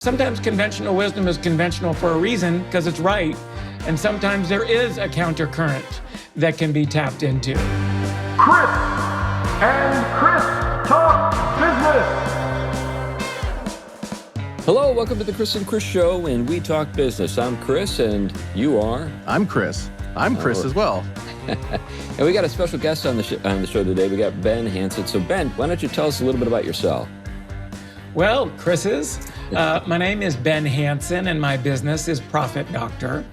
Sometimes conventional wisdom is conventional for a reason because it's right. And sometimes there is a countercurrent that can be tapped into. Chris and Chris Talk Business. Hello, welcome to the Chris and Chris Show, and we talk business. I'm Chris, and you are? I'm Chris. I'm Chris as well. And we got a special guest on the show today. We got Ben Hansen. So Ben, why don't you tell us a little bit about yourself? Well, my name is Ben Hansen, and my business is Profit Doctor.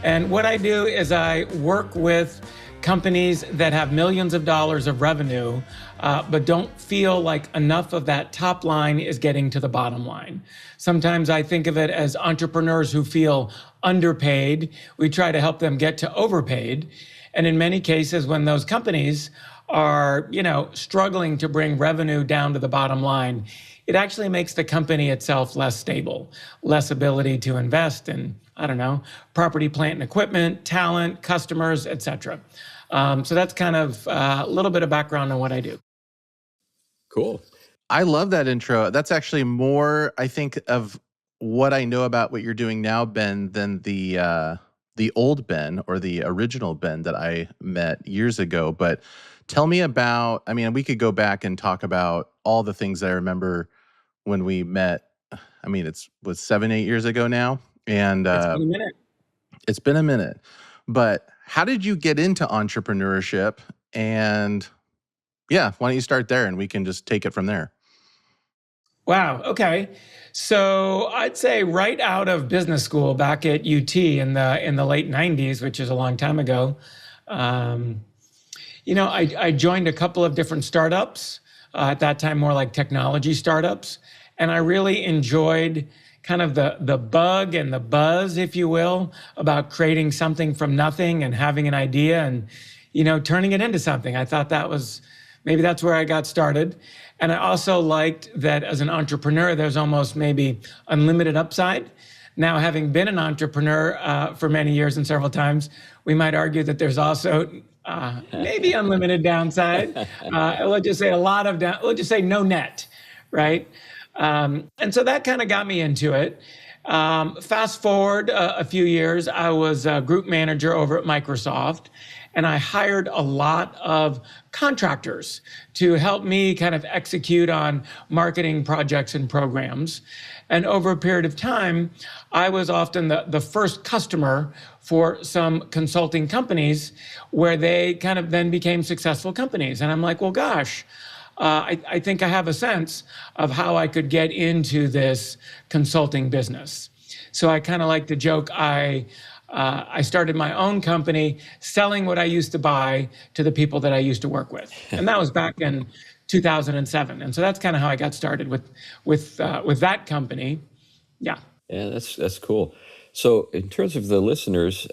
And what I do is I work with companies that have millions of dollars of revenue, but don't feel like enough of that top line is getting to the bottom line. Sometimes I think of it as entrepreneurs who feel underpaid. We try to help them get to overpaid. And in many cases, when those companies are, struggling to bring revenue down to the bottom line, it actually makes the company itself less stable, less ability to invest in, property, plant, and equipment, talent, customers, et cetera. So that's kind of a little bit of background on what I do. Cool. I love that intro. That's actually more, I think, of what I know about what you're doing now, Ben, than the old Ben or the original Ben that I met years ago. But tell me about, we could go back and talk about all the things that I remember when we met. It was 7-8 years ago now. And It's been a minute. It's been a minute. But how did you get into entrepreneurship? And yeah, why don't you start there and we can just take it from there. Wow. Okay. So I'd say right out of business school back at UT in the late 90s, which is a long time ago, I joined a couple of different startups, at that time more like technology startups. And I really enjoyed kind of the bug and the buzz, if you will, about creating something from nothing and having an idea and, turning it into something. I thought maybe that's where I got started. And I also liked that as an entrepreneur, there's almost maybe unlimited upside. Now, having been an entrepreneur for many years and several times, we might argue that there's also maybe unlimited downside. Let's just say let's just say no net, right? And so that kind of got me into it. Fast forward a few years, I was a group manager over at Microsoft, and I hired a lot of contractors to help me kind of execute on marketing projects and programs. And over a period of time, I was often the first customer for some consulting companies where they kind of then became successful companies. And I'm like, well, gosh, I think I have a sense of how I could get into this consulting business. So I kind of like to joke, I started my own company selling what I used to buy to the people that I used to work with. And that was back in 2007. And so that's kind of how I got started with that company. Yeah. Yeah, that's cool. So in terms of the listeners,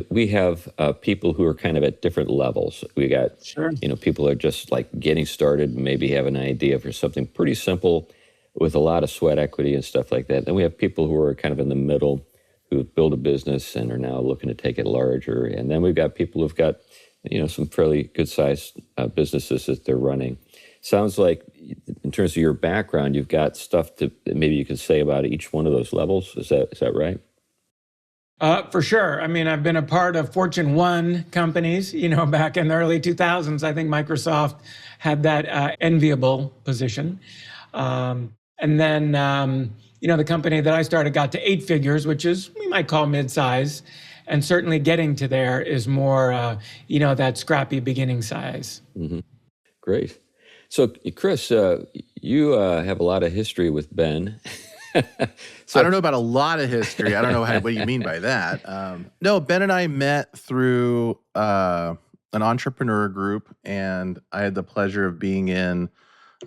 we have people who are kind of at different levels. We got, Sure. People who are just like getting started, maybe have an idea for something pretty simple with a lot of sweat equity and stuff like that. Then we have people who are kind of in the middle who build a business and are now looking to take it larger. And then we've got people who've got, some fairly good-sized businesses that they're running. Sounds like in terms of your background, you've got stuff that maybe you could say about each one of those levels. Is that right? For sure. I've been a part of Fortune 1 companies, back in the early 2000s. I think Microsoft had that enviable position. And then, the company that I started got to 8 figures, which is, we might call mid-size. And certainly getting to there is more, that scrappy beginning size. Mm-hmm. Great. So, Chris, you have a lot of history with Ben. So, I don't know about a lot of history. I don't know what you mean by that. No, Ben and I met through an entrepreneur group, and I had the pleasure of being in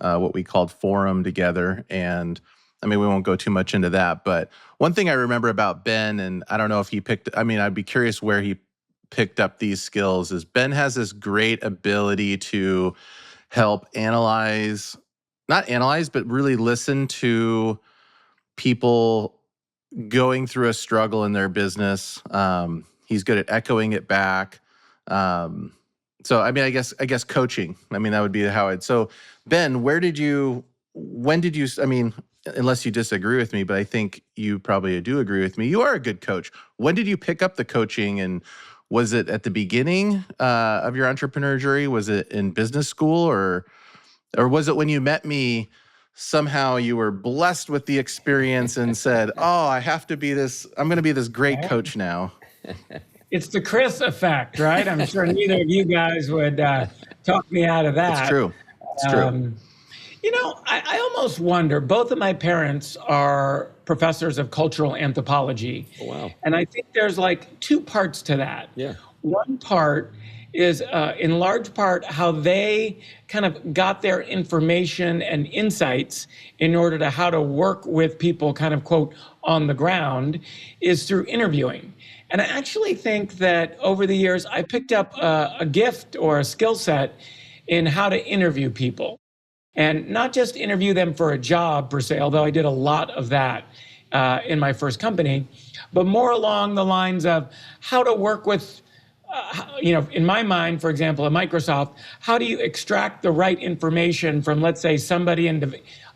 what we called Forum together. And we won't go too much into that, but one thing I remember about Ben, and I don't know if he I'd be curious where he picked up these skills, is Ben has this great ability to help not analyze, but really listen to people going through a struggle in their business. He's good at echoing it back. So, I guess coaching. That would be how so Ben, when did you, unless you disagree with me, but I think you probably do agree with me. You are a good coach. When did you pick up the coaching, and was it at the beginning of your entrepreneur journey? Was it in business school, or was it when you met me? Somehow you were blessed with the experience and said, "Oh, I have to be this. I'm going to be this great coach now." It's the Chris effect, right? I'm sure neither of you guys would talk me out of that. It's true. It's true. I almost wonder, both of my parents are professors of cultural anthropology. Oh, wow. And I think there's like two parts to that. Yeah. One part is in large part how they kind of got their information and insights in order to how to work with people kind of, quote, on the ground, is through interviewing. And I actually think that over the years, I picked up a gift or a skill set in how to interview people. And not just interview them for a job per se, although I did a lot of that in my first company, but more along the lines of how to work with, in my mind, for example, at Microsoft, how do you extract the right information from, let's say, somebody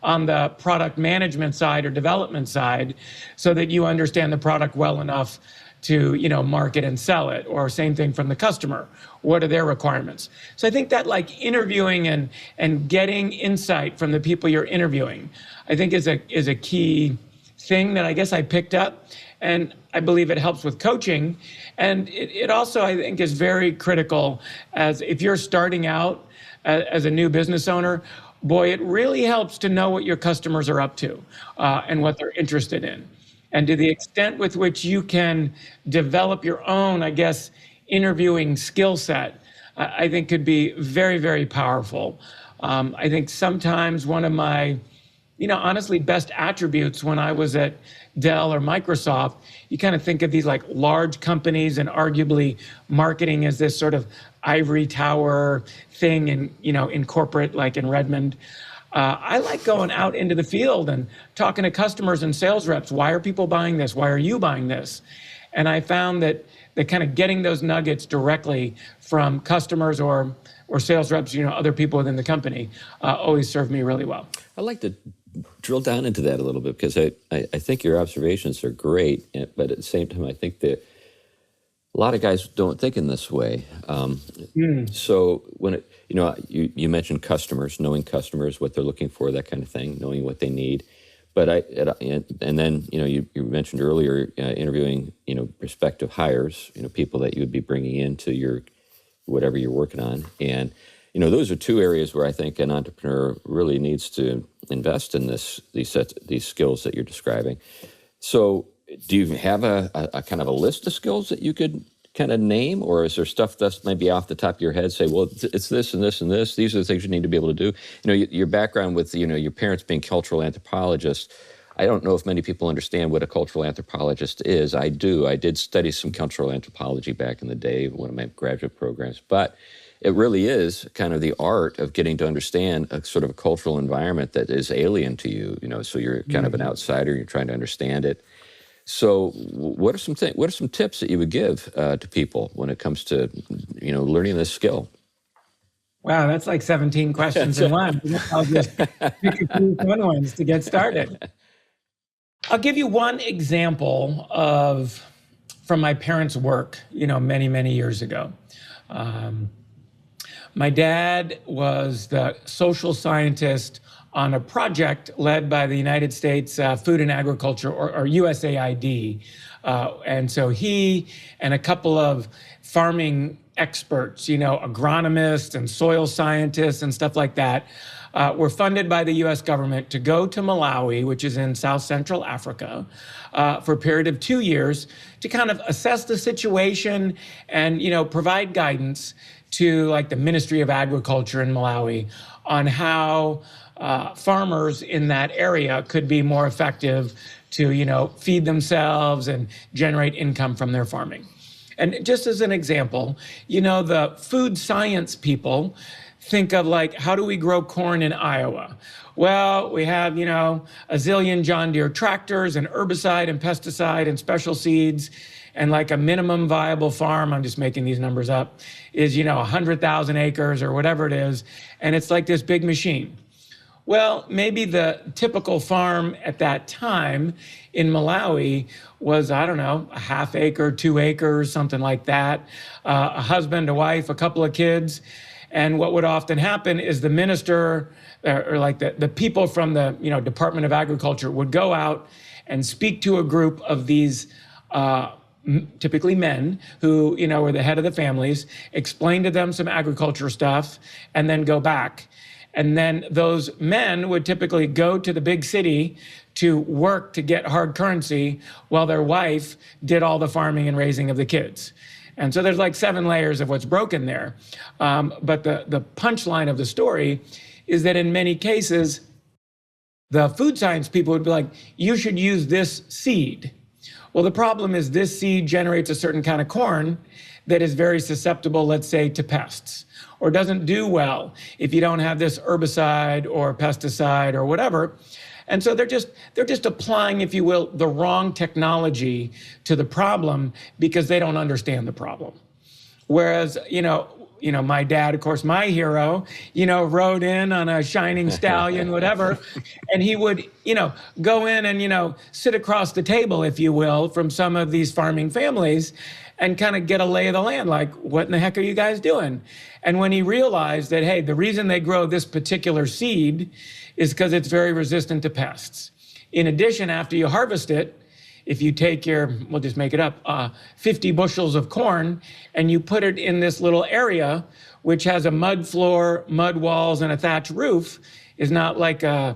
on the product management side or development side so that you understand the product well enough to, market and sell it, or same thing from the customer. What are their requirements? So I think that like interviewing and getting insight from the people you're interviewing, I think is a key thing that I guess I picked up. And I believe it helps with coaching. And it also, I think, is very critical as if you're starting out as a new business owner. Boy, it really helps to know what your customers are up to and what they're interested in. And to the extent with which you can develop your own, I guess, interviewing skill set, I think could be very, very powerful. I think sometimes one of my, honestly, best attributes when I was at Dell or Microsoft, you kind of think of these like large companies and arguably marketing as this sort of ivory tower thing in corporate, like in Redmond. I like going out into the field and talking to customers and sales reps. Why are people buying this? Why are you buying this? And I found that kind of getting those nuggets directly from customers or sales reps, other people within the company, always served me really well. I'd like to drill down into that a little bit, because I think your observations are great, but at the same time, I think that a lot of guys don't think in this way. So when you mentioned customers, knowing customers, what they're looking for, that kind of thing, knowing what they need. But and then you mentioned earlier interviewing prospective hires, people that you would be bringing into your whatever you're working on, and those are two areas where I think an entrepreneur really needs to invest in these skills that you're describing. So, do you have a kind of a list of skills that you could kind of name, or is there stuff that's maybe off the top of your head? Say, well, it's this and this and this. These are the things you need to be able to do. Your background with your parents being cultural anthropologists. I don't know if many people understand what a cultural anthropologist is. I do. I did study some cultural anthropology back in the day, one of my graduate programs, but it really is kind of the art of getting to understand a sort of a cultural environment that is alien to you. So you're kind of an outsider. You're trying to understand it. So, what are some tips that you would give to people when it comes to learning this skill? Wow, that's like 17 questions in one. I'll just pick a few fun ones to get started. I'll give you one example from my parents' work, many, many years ago. My dad was the social scientist on a project led by the United States Food and Agriculture, or USAID. And so he and a couple of farming experts, agronomists and soil scientists and stuff like that, were funded by the US government to go to Malawi, which is in South Central Africa, for a period of 2 years to kind of assess the situation and, provide guidance to like the Ministry of Agriculture in Malawi on how farmers in that area could be more effective to, feed themselves and generate income from their farming. And just as an example, the food science people think of like, how do we grow corn in Iowa? Well, we have, a zillion John Deere tractors and herbicide and pesticide and special seeds. And like a minimum viable farm, I'm just making these numbers up, is, 100,000 acres or whatever it is. And it's like this big machine. Well, maybe the typical farm at that time in Malawi was, I don't know, a half acre, 2 acres, something like that. A husband, a wife, a couple of kids. And what would often happen is the minister or like the people from the Department of Agriculture would go out and speak to a group of these typically men who were the head of the families, explain to them some agriculture stuff, and then go back. And then those men would typically go to the big city to work to get hard currency while their wife did all the farming and raising of the kids. And so there's like 7 layers of what's broken there. But the punchline of the story is that in many cases, the food science people would be like, you should use this seed. Well, the problem is this seed generates a certain kind of corn that is very susceptible, let's say, to pests, or doesn't do well if you don't have this herbicide or pesticide or whatever. And so they're just applying, if you will, the wrong technology to the problem because they don't understand the problem. Whereas, my dad, of course, my hero, rode in on a shining stallion, whatever, and he would, go in and, sit across the table, if you will, from some of these farming families and kind of get a lay of the land, like, what in the heck are you guys doing? And when he realized that, hey, the reason they grow this particular seed is because it's very resistant to pests. In addition, after you harvest it, if you take we'll just make it up, 50 bushels of corn and you put it in this little area, which has a mud floor, mud walls, and a thatch roof, is not like a,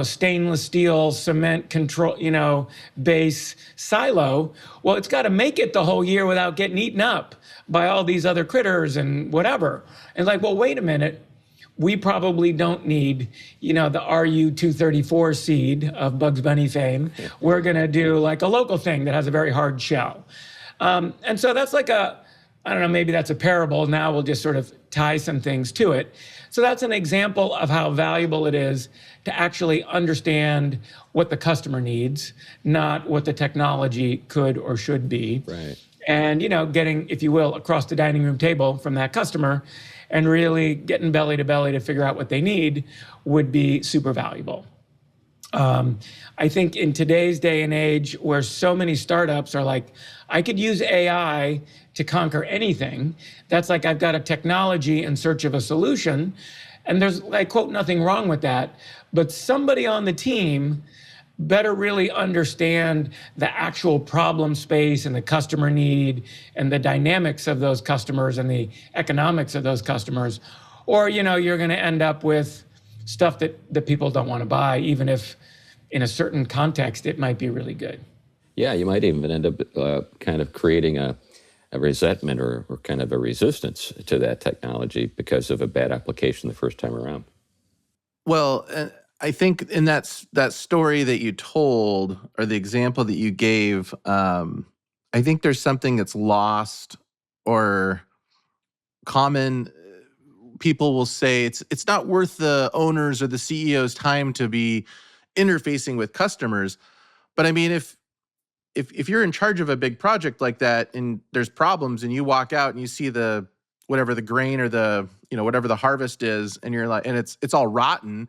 stainless steel cement control, base silo. Well, it's got to make it the whole year without getting eaten up by all these other critters and whatever. And like, well, wait a minute. We probably don't need, the RU-234 seed of Bugs Bunny fame. We're going to do like a local thing that has a very hard shell. And so that's like I don't know, maybe that's a parable. Now we'll just sort of tie some things to it. So that's an example of how valuable it is to actually understand what the customer needs, not what the technology could or should be. Right. And, getting, if you will, across the dining room table from that customer and really getting belly to belly to figure out what they need would be super valuable. I think in today's day and age where so many startups are like, I could use AI to conquer anything. That's like, I've got a technology in search of a solution. And there's, like, quote, nothing wrong with that. But somebody on the team better really understand the actual problem space and the customer need and the dynamics of those customers and the economics of those customers. Or, you're going to end up with stuff that people don't want to buy, even if in a certain context it might be really good. Yeah, you might even end up kind of creating a resentment or kind of a resistance to that technology because of a bad application the first time around. Well, I think in that story that you told or the example that you gave, I think there's something that's lost or common. People will say it's not worth the owners or the CEO's time to be interfacing with customers. But I mean, if you're in charge of a big project like that and there's problems and you walk out and you see whatever the grain or the whatever the harvest is and you're like, and it's all rotten,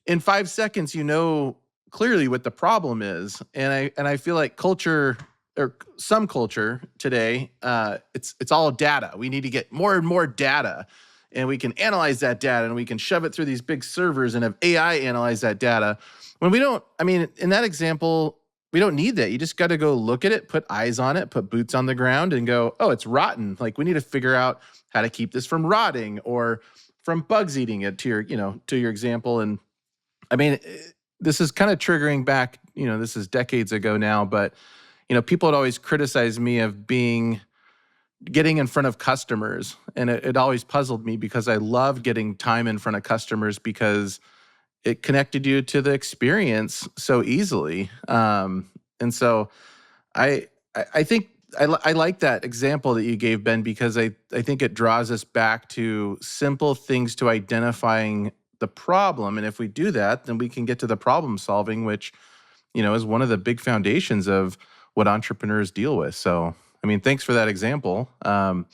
in 5 seconds you know clearly what the problem is. And I feel like culture, or some culture today, it's all data. We need to get more and more data, and we can analyze that data and we can shove it through these big servers and have AI analyze that data. When we don't, I mean, in that example, we don't need that. You just got to go look at it, put eyes on it, put boots on the ground and go, oh, it's rotten. Like, we need to figure out how to keep this from rotting or from bugs eating it, to your example. And I mean, this is kind of triggering back, this is decades ago now, but, people had always criticized me of getting in front of customers. And it always puzzled me because I loved getting time in front of customers because it connected you to the experience so easily. And so I think I like that example that you gave, Ben, because I think it draws us back to simple things to identifying the problem. And if we do that, then we can get to the problem solving, which, is one of the big foundations of what entrepreneurs deal with. So, I mean, thanks for that example. And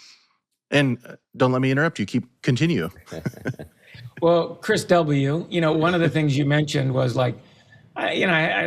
don't let me interrupt you. Continue. Well, Chris W., one of the things you mentioned was like, I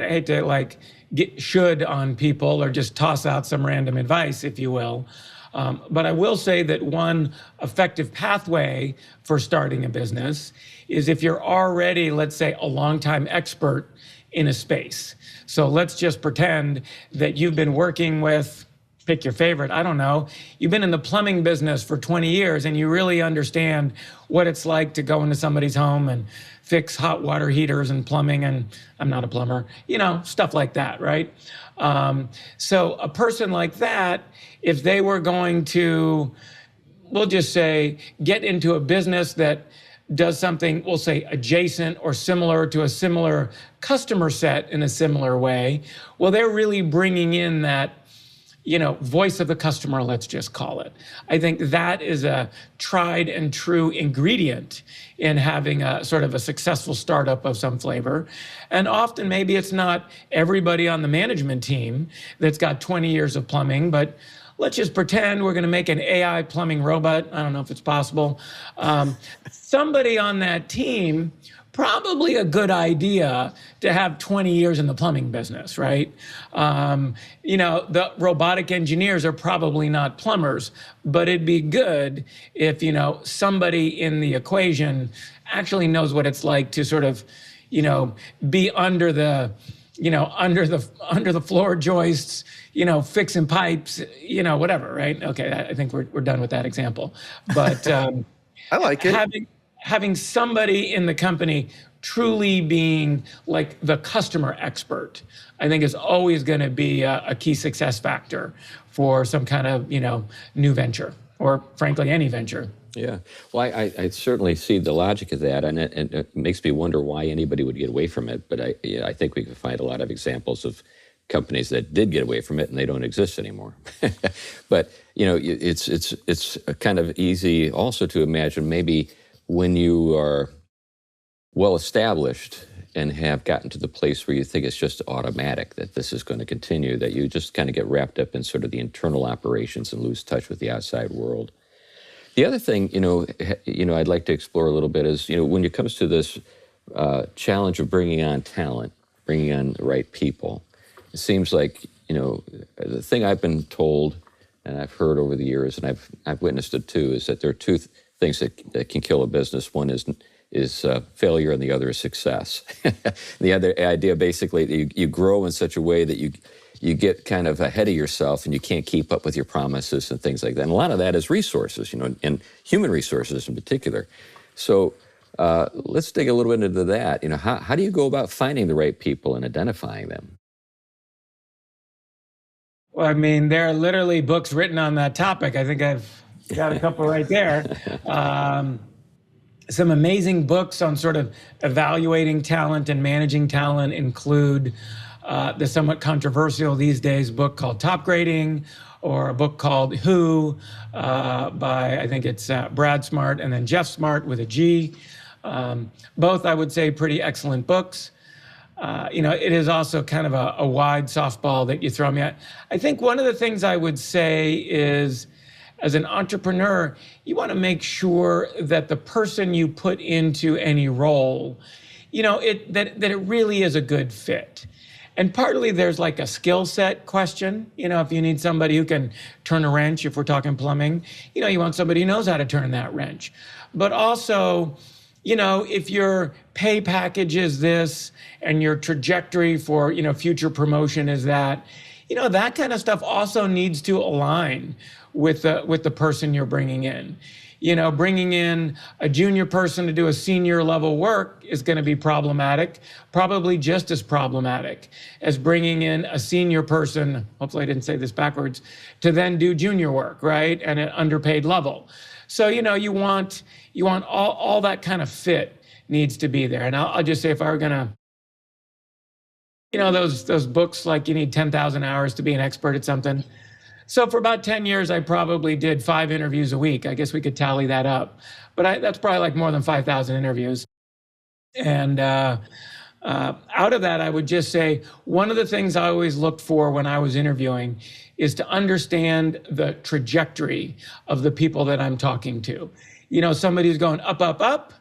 hate to like get should on people or just toss out some random advice, if you will. But I will say that one effective pathway for starting a business is if you're already, let's say, a longtime expert in a space. So let's just pretend that you've been working with, pick your favorite, I don't know, you've been in the plumbing business for 20 years and you really understand what it's like to go into somebody's home and fix hot water heaters and plumbing, and I'm not a plumber, stuff like that, right? So a person like that, if they were going to, we'll just say, get into a business that does something, we'll say, adjacent or similar to a similar customer set in a similar way, well, they're really bringing in that, voice of the customer, let's just call it. I think that is a tried and true ingredient in having a sort of a successful startup of some flavor. And often maybe it's not everybody on the management team that's got 20 years of plumbing, but let's just pretend we're going to make an AI plumbing robot. I don't know if it's possible. Somebody on that team, probably a good idea to have 20 years in the plumbing business, right? The robotic engineers are probably not plumbers, but it'd be good if, somebody in the equation actually knows what it's like to sort of, be under the floor joists, fixing pipes, whatever, right? Okay, I think we're done with that example. But I like it. Having somebody in the company truly being like the customer expert, I think is always going to be a key success factor for some kind of, new venture, or frankly, any venture. Yeah. Well, I certainly see the logic of that, and it makes me wonder why anybody would get away from it. But I think we can find a lot of examples of companies that did get away from it and they don't exist anymore. But it's kind of easy also to imagine maybe when you are well established and have gotten to the place where you think it's just automatic that this is going to continue, that you just kind of get wrapped up in sort of the internal operations and lose touch with the outside world. The other thing, I'd like to explore a little bit is, when it comes to this challenge of bringing on talent, bringing on the right people, it seems like, the thing I've been told and I've heard over the years, and I've witnessed it too, is that there are two things that can kill a business. One is failure, and the other is success. The other idea, basically, that you grow in such a way that you get kind of ahead of yourself and you can't keep up with your promises and things like that. And a lot of that is resources, and human resources in particular. So let's dig a little bit into that. How do you go about finding the right people and identifying them? Well, I mean, there are literally books written on that topic. I think I've got a couple right there. Some amazing books on sort of evaluating talent and managing talent include the somewhat controversial these days book called Top Grading, or a book called Who by, I think it's Brad Smart and then Jeff Smart with a G. Both, I would say, pretty excellent books. It is also kind of a wide softball that you throw me at. I think one of the things I would say is, as an entrepreneur, you want to make sure that the person you put into any role, that it really is a good fit. And partly there's like a skill set question. If you need somebody who can turn a wrench, if we're talking plumbing, you want somebody who knows how to turn that wrench. But also, if your pay package is this and your trajectory for, future promotion is that, that kind of stuff also needs to align with the person you're bringing in. Bringing in a junior person to do a senior level work is going to be problematic, probably just as problematic as bringing in a senior person, hopefully I didn't say this backwards, to then do junior work, right? And at an underpaid level. So, you want all that kind of fit needs to be there. And I'll just say, if I were going to, those books, like you need 10,000 hours to be an expert at something. So for about 10 years, I probably did 5 interviews a week. I guess we could tally that up. But that's probably like more than 5,000 interviews. And out of that, I would just say, one of the things I always looked for when I was interviewing is to understand the trajectory of the people that I'm talking to. Somebody who's going up, up, up,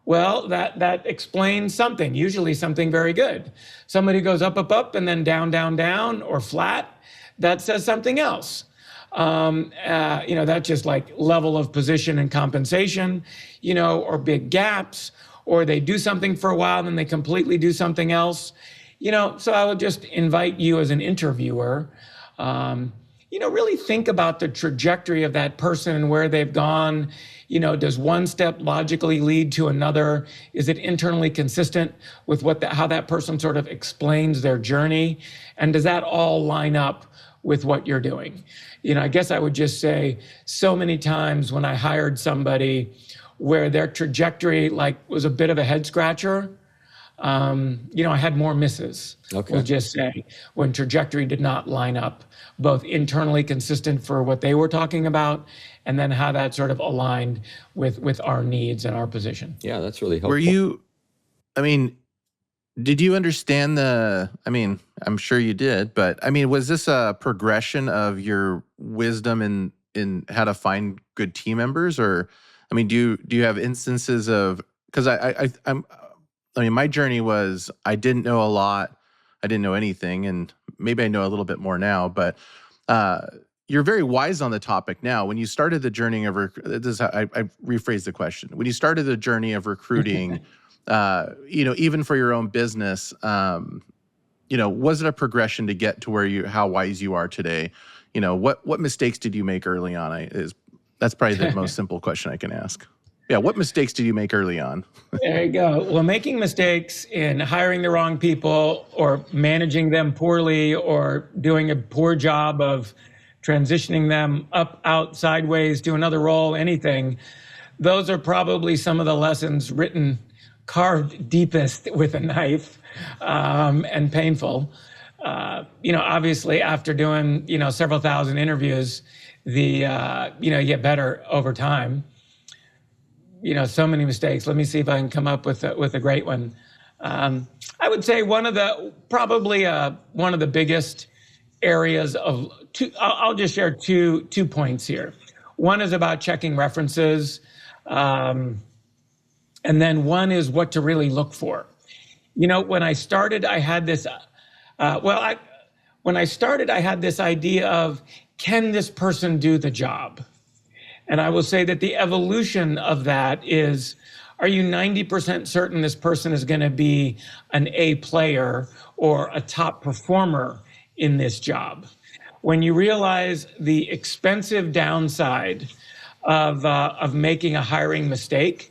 Well, that explains something, usually something very good. Somebody goes up, up, up, and then down, down, down, or flat. That says something else. That's just like level of position and compensation, or big gaps, or they do something for a while, then they completely do something else. So I would just invite you as an interviewer, really think about the trajectory of that person and where they've gone. Does one step logically lead to another? Is it internally consistent with how that person sort of explains their journey? And does that all line up with what you're doing? I guess I would just say so many times when I hired somebody where their trajectory was a bit of a head scratcher, I had more misses. Okay. We'll just say when trajectory did not line up, both internally consistent for what they were talking about, and then how that sort of aligned with our needs and our position. Yeah, that's really helpful. Did you understand I'm sure you did, but was this a progression of your wisdom in how to find good team members? Or, do you have instances of, because my journey was, I didn't know a lot. I didn't know anything, and maybe I know a little bit more now, but you're very wise on the topic now. When you started the journey of, this is how I rephrase the question. When you started the journey of recruiting, even for your own business, was it a progression to get to how wise you are today? What mistakes did you make early on? That's probably the most simple question I can ask. Yeah, what mistakes did you make early on? There you go. Well, making mistakes in hiring the wrong people or managing them poorly or doing a poor job of transitioning them up, out, sideways to another role, anything, those are probably some of the lessons carved deepest with a knife, and painful. Obviously after doing, several thousand interviews, you get better over time. So many mistakes. Let me see if I can come up with a great one. I would say one of the biggest areas of two. I'll just share two points here. One is about checking references, and then one is what to really look for. When I started, I had this. When I started, I had this idea of, can this person do the job? And I will say that the evolution of that is, are you 90% certain this person is going to be an A player or a top performer in this job? When you realize the expensive downside of making a hiring mistake,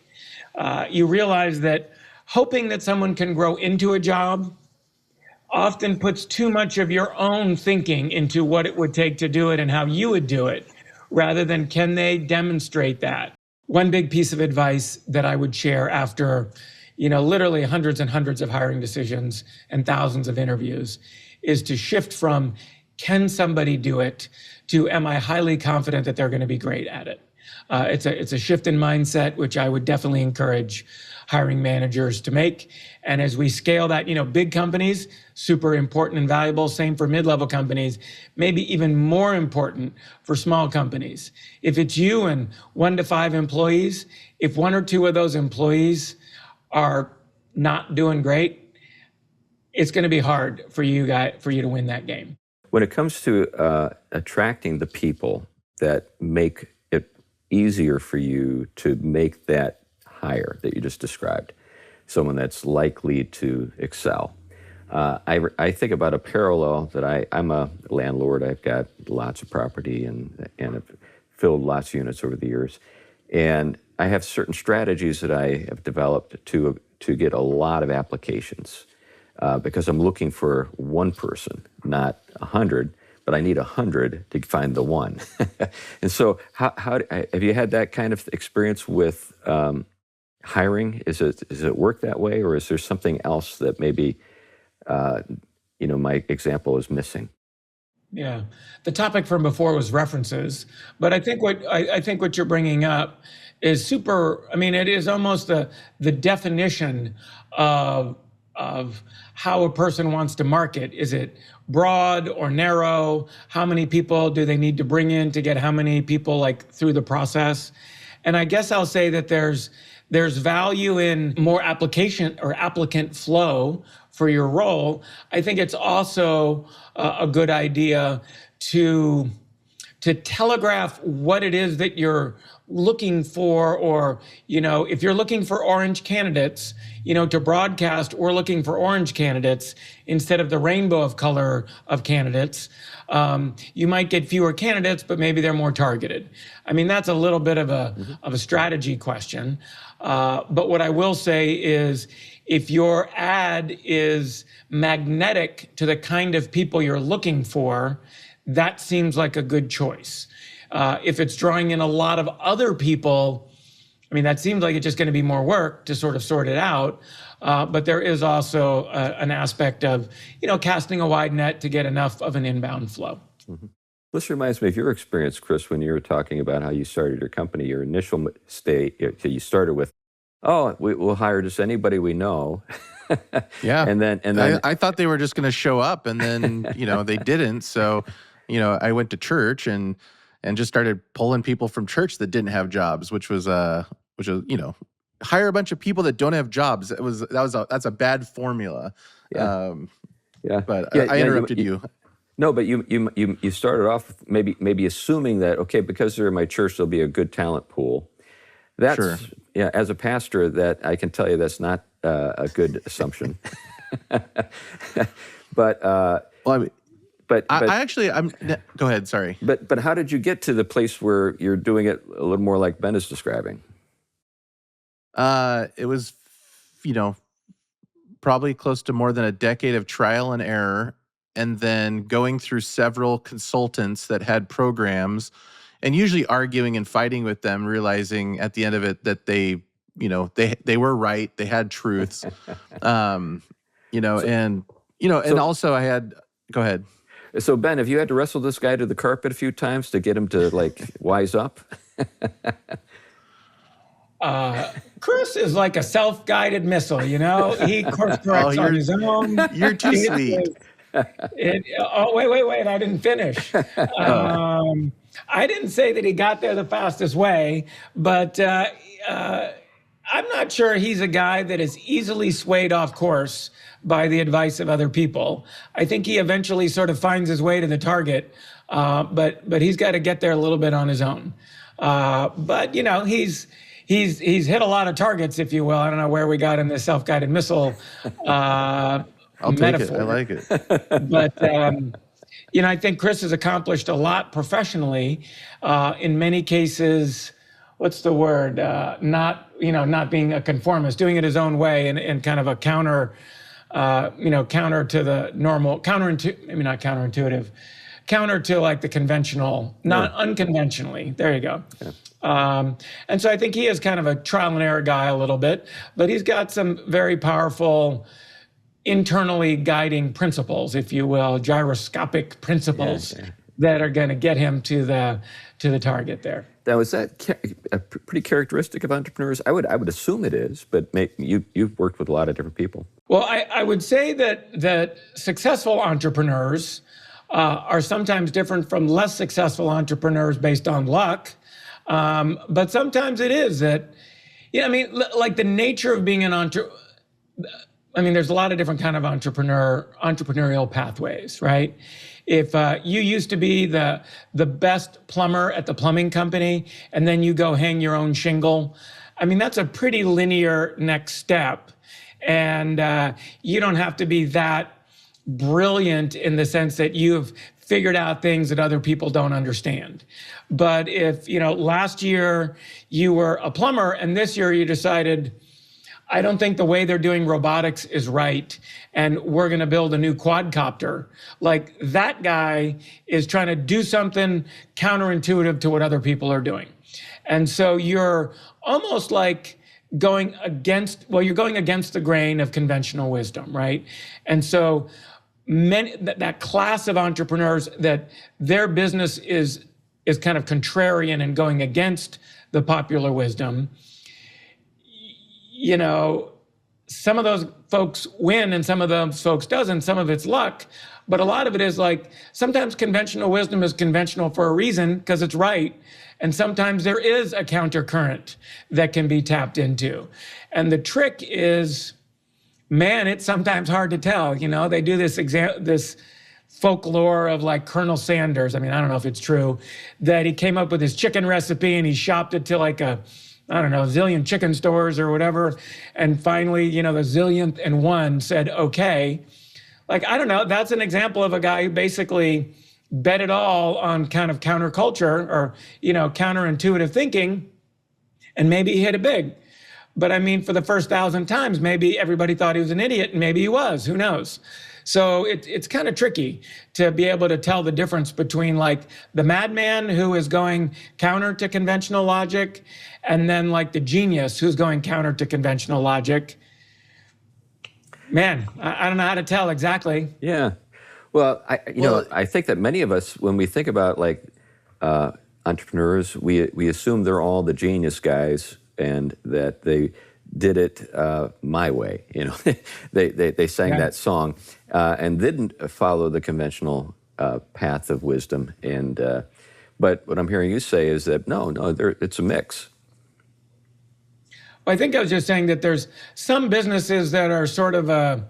you realize that hoping that someone can grow into a job often puts too much of your own thinking into what it would take to do it and how you would do it, rather than can they demonstrate that. One big piece of advice that I would share after, literally hundreds and hundreds of hiring decisions and thousands of interviews is to shift from, can somebody do it, to, am I highly confident that they're going to be great at it? It's a shift in mindset, which I would definitely encourage hiring managers to make. And as we scale that, big companies, super important and valuable. Same for mid-level companies, maybe even more important for small companies. If it's you and 1 to 5 employees, if 1 or 2 of those employees are not doing great, it's going to be hard for you to win that game. When it comes to attracting the people that make it easier for you to make that hire that you just described, someone that's likely to excel, I think about a parallel that I'm a landlord. I've got lots of property and have filled lots of units over the years. And I have certain strategies that I have developed to get a lot of applications because I'm looking for one person, not 100, but I need 100 to find the one. And so how have you had that kind of experience with hiring? Does it work that way, or is there something else that maybe my example is missing? Yeah, the topic from before was references, but I think what you're bringing up is super. I mean, it is almost the definition of how a person wants to market. Is it broad or narrow? How many people do they need to bring in to get how many people through the process? And I guess I'll say that there's there's value in more application or applicant flow for your role, I think it's also a good idea to telegraph what it is that you're looking for, or, if you're looking for orange candidates, to broadcast, we're looking for orange candidates instead of the rainbow of color of candidates. You might get fewer candidates, but maybe they're more targeted. I mean, that's a little bit of a strategy question. But what I will say is, if your ad is magnetic to the kind of people you're looking for, that seems like a good choice. If it's drawing in a lot of other people, I mean, that seems like it's just going to be more work to sort of sort it out. But there is also an aspect of, casting a wide net to get enough of an inbound flow. Mm-hmm. This reminds me of your experience, Chris, when you were talking about how you started your company. Your initial state, you started with, we'll hire just anybody we know. Yeah. And then I thought they were just going to show up, and then, they didn't. So, I went to church and just started pulling people from church that didn't have jobs, which was, hire a bunch of people that don't have jobs. That's a bad formula. Yeah. But I interrupted you. No, but you started off maybe assuming that, okay, because they're in my church, there'll be a good talent pool. That's, sure. Yeah, as a pastor, that I can tell you that's not a good assumption. But I'm go ahead. Sorry. But how did you get to the place where you're doing it a little more like Ben is describing? It was, probably close to more than a decade of trial and error, and then going through several consultants that had programs, and usually arguing and fighting with them, realizing at the end of it that they were right, they had truths, and also I had. Go ahead. So Ben, have you had to wrestle this guy to the carpet a few times to get him to wise up? Chris is like a self-guided missile, he course corrects on his own. You're too sweet. Wait, I didn't finish. I didn't say that he got there the fastest way, but I'm not sure he's a guy that is easily swayed off course by the advice of other people. I think he eventually sort of finds his way to the target, but he's got to get there a little bit on his own. But he's hit a lot of targets, if you will. I don't know where we got in this self-guided missile I'll metaphor. take it. I like it. But I think Chris has accomplished a lot professionally. In many cases, what's the word? Not being a conformist, doing it his own way, and kind of a counter to the normal, maybe not counterintuitive, counter to like the conventional, not unconventionally. There you go. Yeah. And so I think he is kind of a trial and error guy a little bit, but he's got some very powerful internally guiding principles, if you will, gyroscopic principles that are going to get him to the target there. Now, is that a pretty characteristic of entrepreneurs? I would assume it is, but you've worked with a lot of different people. Well, I would say that successful entrepreneurs are sometimes different from less successful entrepreneurs based on luck. But sometimes it is that, like the nature of being an entrepreneur. There's a lot of different kind of entrepreneurial pathways, right? If you used to be the best plumber at the plumbing company, and then you go hang your own shingle, that's a pretty linear next step. And you don't have to be that brilliant in the sense that you've figured out things that other people don't understand. But if, last year you were a plumber and this year you decided, I don't think the way they're doing robotics is right, and we're going to build a new quadcopter. Like, that guy is trying to do something counterintuitive to what other people are doing. And so you're almost like going against the grain of conventional wisdom, right? And so that class of entrepreneurs that their business is kind of contrarian and going against the popular wisdom, some of those folks win and some of those folks doesn't. Some of it's luck. But a lot of it is like sometimes conventional wisdom is conventional for a reason because it's right. And sometimes there is a countercurrent that can be tapped into. And the trick is, man, it's sometimes hard to tell. They do this folklore of like Colonel Sanders. I mean, I don't know if it's true, that he came up with his chicken recipe and he shopped it to like a zillion chicken stores or whatever. And finally, the zillionth and one said, okay. Like, I don't know, that's an example of a guy who basically bet it all on kind of counterculture or, counterintuitive thinking. And maybe he hit it big. But I mean, for the first 1,000 times, maybe everybody thought he was an idiot, and maybe he was, who knows? So it's kind of tricky to be able to tell the difference between like the madman who is going counter to conventional logic and then like the genius who's going counter to conventional logic. Man, I don't know how to tell exactly. Yeah. Well, I think that many of us, when we think about like entrepreneurs, we assume they're all the genius guys and that they did it my way. They sang that song and didn't follow the conventional path of wisdom. But what I'm hearing you say is that no, it's a mix. Well, I think I was just saying that there's some businesses that are sort of a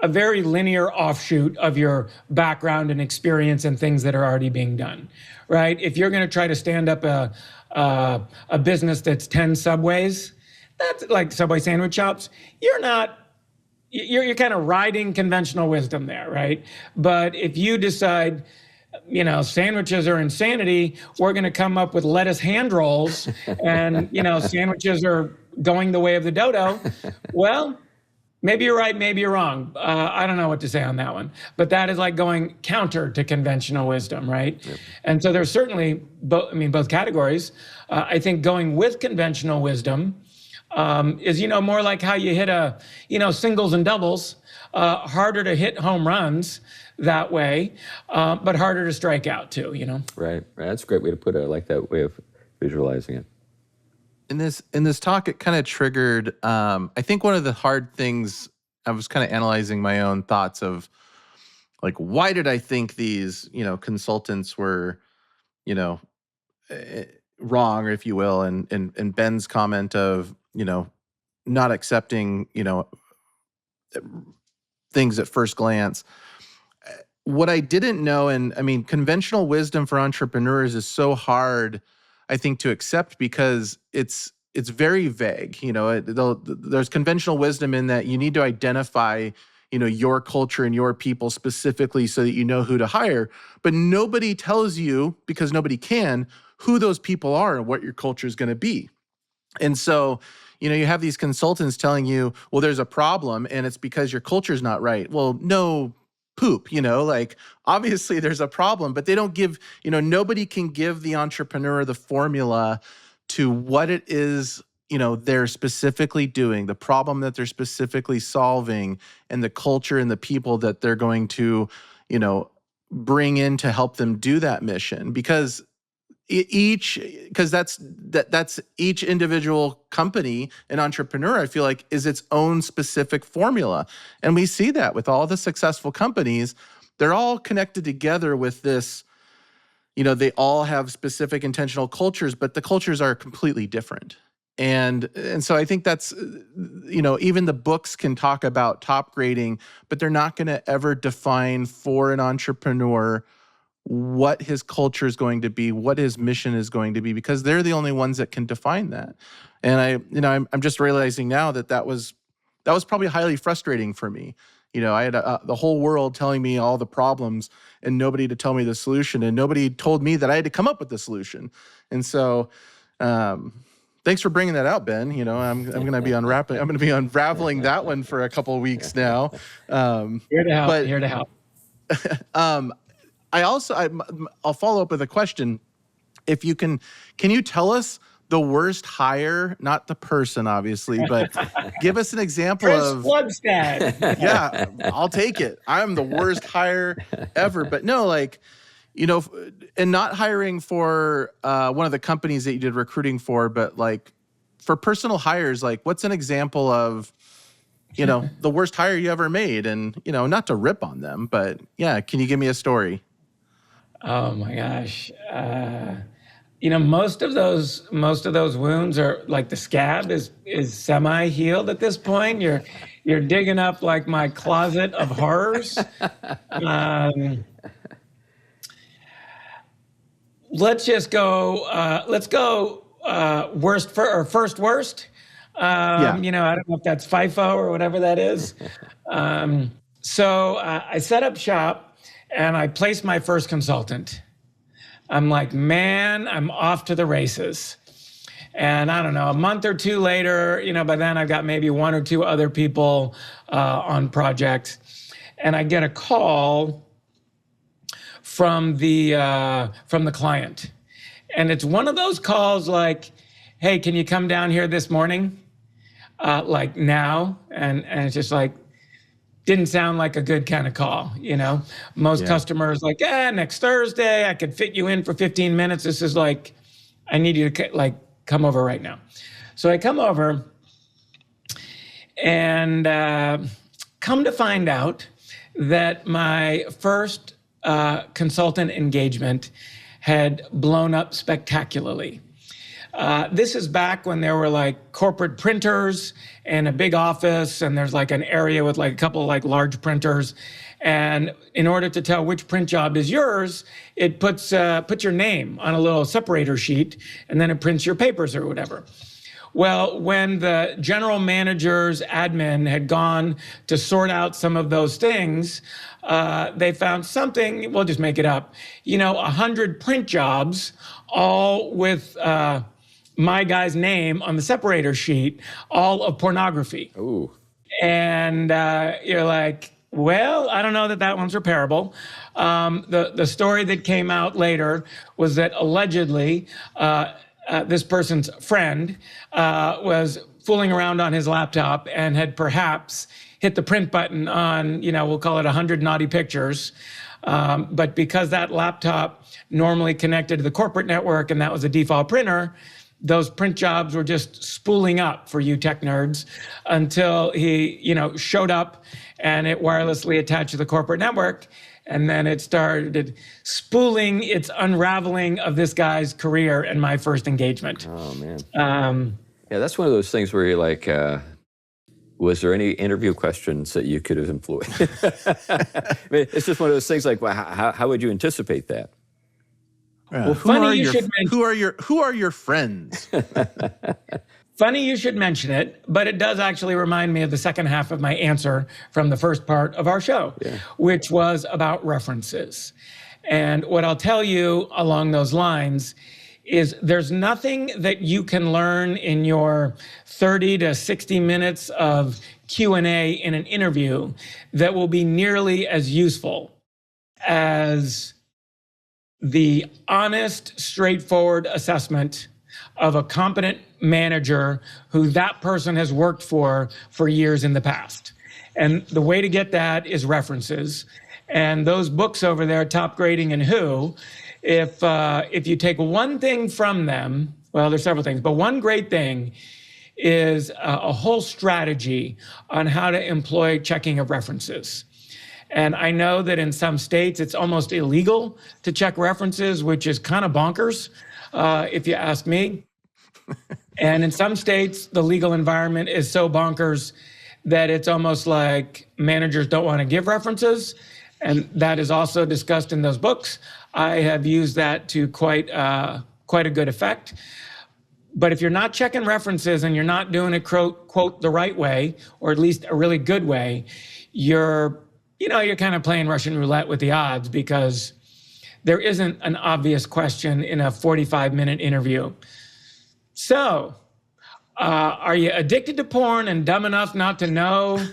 very linear offshoot of your background and experience and things that are already being done, right? If you're going to try to stand up a business that's 10 Subways, that's like Subway sandwich shops, you're kind of riding conventional wisdom there, right? But if you decide, sandwiches are insanity, we're going to come up with lettuce hand rolls and, sandwiches are going the way of the dodo. Well, maybe you're right, maybe you're wrong. I don't know what to say on that one. But that is like going counter to conventional wisdom, right? Yep. And so there's certainly both categories. I think going with conventional wisdom is, more like how you hit singles and doubles, harder to hit home runs that way, but harder to strike out too, Right. That's a great way to put it. I like that way of visualizing it. In this talk, it kind of triggered, I think one of the hard things, I was kind of analyzing my own thoughts of like, why did I think these, consultants were, wrong, if you will, and Ben's comment of, not accepting, things at first glance. What I didn't know, and I mean, conventional wisdom for entrepreneurs is so hard, I think, to accept because it's very vague. There's conventional wisdom in that you need to identify, your culture and your people specifically so that you know who to hire. But nobody tells you, because nobody can, who those people are and what your culture is going to be. And so, you have these consultants telling you, well, there's a problem and it's because your culture is not right. Well, no poop, like obviously there's a problem, but they don't give, nobody can give the entrepreneur the formula to what it is, they're specifically doing, the problem that they're specifically solving, and the culture and the people that they're going to, bring in to help them do that mission. Because that's each individual company and entrepreneur, I feel like, is its own specific formula. And we see that with all the successful companies. They're all connected together with this, they all have specific intentional cultures, but the cultures are completely different. And so I think that's, even the books can talk about top grading, but they're not going to ever define for an entrepreneur what his culture is going to be, what his mission is going to be, because they're the only ones that can define that. And I'm just realizing now that was probably highly frustrating for me. I had the whole world telling me all the problems and nobody to tell me the solution, and nobody told me that I had to come up with the solution. And so, thanks for bringing that out, Ben. I'm going to be unraveling that one for a couple of weeks now. Here to help. I'll follow up with a question. If you can you tell us the worst hire, not the person, obviously, but give us an example Chris of Flugstad. Yeah, I'll take it. I'm the worst hire ever. But no, and not hiring for one of the companies that you did recruiting for, but like for personal hires, like what's an example of the worst hire you ever made, and not to rip on them, but yeah, can you give me a story? Oh my gosh. Most of those wounds are like the scab is semi healed at this point. You're digging up like my closet of horrors. Let's just go. Let's go first worst. Yeah. I don't know if that's FIFO or whatever that is. So I set up shop and I placed my first consultant. I'm like, man, I'm off to the races. And I don't know, a month or two later, by then I've got maybe one or two other people on projects. And I get a call from the client. And it's one of those calls like, hey, can you come down here this morning? Like now? And it's just like, didn't sound like a good kind of call, Most customers like, next Thursday, I could fit you in for 15 minutes. This is like, I need you to come over right now. So I come over and come to find out that my first consultant engagement had blown up spectacularly. This is back when there were like corporate printers and a big office, and there's like an area with like a couple of like large printers. And in order to tell which print job is yours, it puts your name on a little separator sheet, and then it prints your papers or whatever. Well, when the general manager's admin had gone to sort out some of those things, they found something, we'll just make it up, 100 print jobs, all with my guy's name on the separator sheet, all of pornography. Ooh. And you're like, well, I don't know that one's repairable. The story that came out later was that allegedly this person's friend was fooling around on his laptop and had perhaps hit the print button on, we'll call it 100 naughty pictures. But because that laptop normally connected to the corporate network and that was a default printer, those print jobs were just spooling up for you tech nerds until he, showed up and it wirelessly attached to the corporate network. And then it started spooling its unraveling of this guy's career and my first engagement. Oh, man. Yeah, that's one of those things where you're like, was there any interview questions that you could have employed? I mean, it's just one of those things like, well, how would you anticipate that? Well, who are your friends? Funny you should mention it, but it does actually remind me of the second half of my answer from the first part of our show, which was about references. And what I'll tell you along those lines is there's nothing that you can learn in your 30 to 60 minutes of Q&A in an interview that will be nearly as useful as the honest, straightforward assessment of a competent manager who that person has worked for years in the past. And the way to get that is references. And those books over there, Top Grading and Who, if you take one thing from them, well, there's several things, but one great thing is a whole strategy on how to employ checking of references. And I know that in some states, it's almost illegal to check references, which is kind of bonkers, if you ask me. And in some states, the legal environment is so bonkers that it's almost like managers don't want to give references. And that is also discussed in those books. I have used that to quite a good effect. But if you're not checking references and you're not doing it, quote, the right way, or at least a really good way, you're kind of playing Russian roulette with the odds, because there isn't an obvious question in a 45-minute interview. So, are you addicted to porn and dumb enough not to know,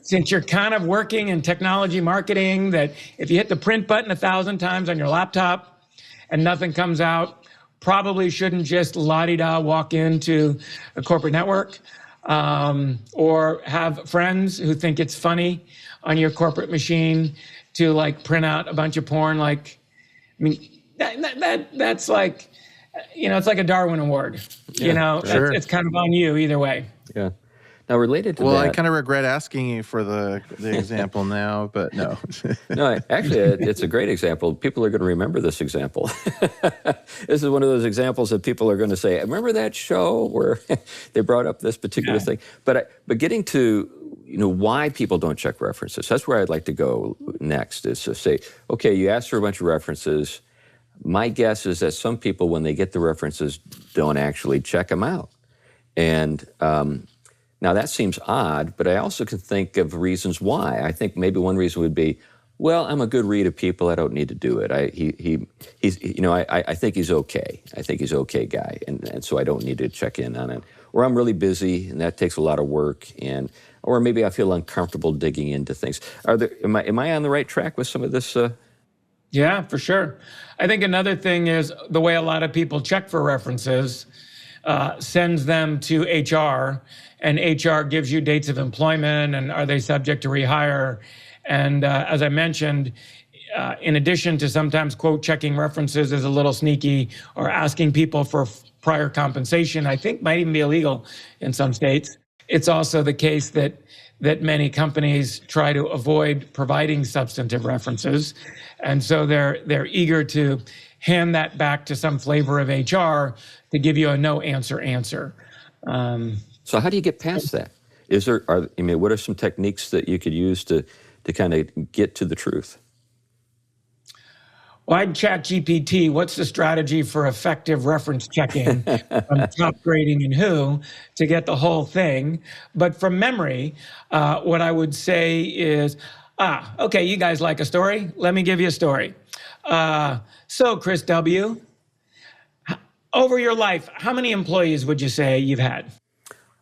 since you're kind of working in technology marketing, that if you hit the print button 1,000 times on your laptop and nothing comes out, probably shouldn't just la-di-da walk into a corporate network, or have friends who think it's funny on your corporate machine to like print out a bunch of porn? Like, I mean, that's like, it's like a Darwin Award. Yeah, sure. It's kind of on you either way. Yeah. Now, related to Well, I that, kind of regret asking you for the example now, but no. no, actually, it's a great example. People are going to remember this example. This is one of those examples that people are going to say, "Remember that show where they brought up this particular thing?" But getting to why people don't check references. That's where I'd like to go next. Is to say, okay, you asked for a bunch of references. My guess is that some people, when they get the references, don't actually check them out. And now that seems odd, but I also can think of reasons why. I think maybe one reason would be, well, I'm a good read of people. I don't need to do it. I think he's okay. I think he's okay guy, and so I don't need to check in on it. Or I'm really busy, and that takes a lot of work, or maybe I feel uncomfortable digging into things. Am I on the right track with some of this? Yeah, for sure. I think another thing is the way a lot of people check for references sends them to HR, and HR gives you dates of employment and are they subject to rehire. And as I mentioned, in addition to sometimes quote checking references is a little sneaky, or asking people for prior compensation, I think might even be illegal in some states. It's also the case that many companies try to avoid providing substantive references. And so they're eager to hand that back to some flavor of HR to give you a no answer. So how do you get past that? What are some techniques that you could use to kind of get to the truth? Well, I'd chat GPT, what's the strategy for effective reference checking from top grading and who to get the whole thing. But from memory, what I would say is, okay, you guys like a story? Let me give you a story. So Chris W., over your life, how many employees would you say you've had?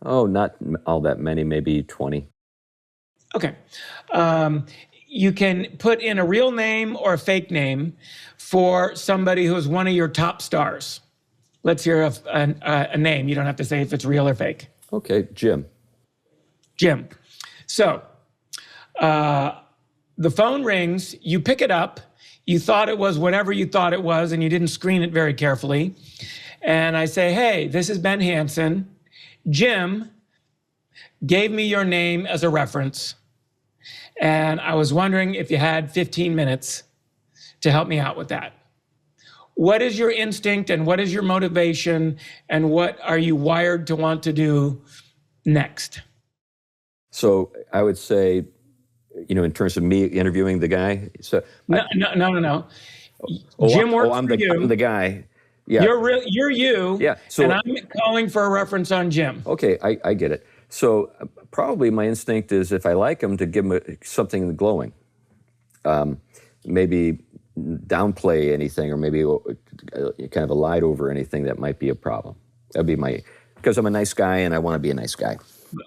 Oh, not all that many, maybe 20. Okay. You can put in a real name or a fake name for somebody who's one of your top stars. Let's hear a name. You don't have to say if it's real or fake. Okay, Jim. Jim. So the phone rings, you pick it up, you thought it was whatever you thought it was, and you didn't screen it very carefully. And I say, hey, this is Ben Hansen. Jim gave me your name as a reference. And I was wondering if you had 15 minutes to help me out with that. What is your instinct and what is your motivation and what are you wired to want to do next? So I would say, in terms of me interviewing the guy. So No. Jim works for you. I'm the guy. Yeah. You're you. Yeah. So, and I'm calling for a reference on Jim. Okay, I get it. So probably my instinct is if I like him to give him something glowing. Maybe downplay anything or maybe kind of a lied over anything that might be a problem. That'd be because I'm a nice guy and I want to be a nice guy.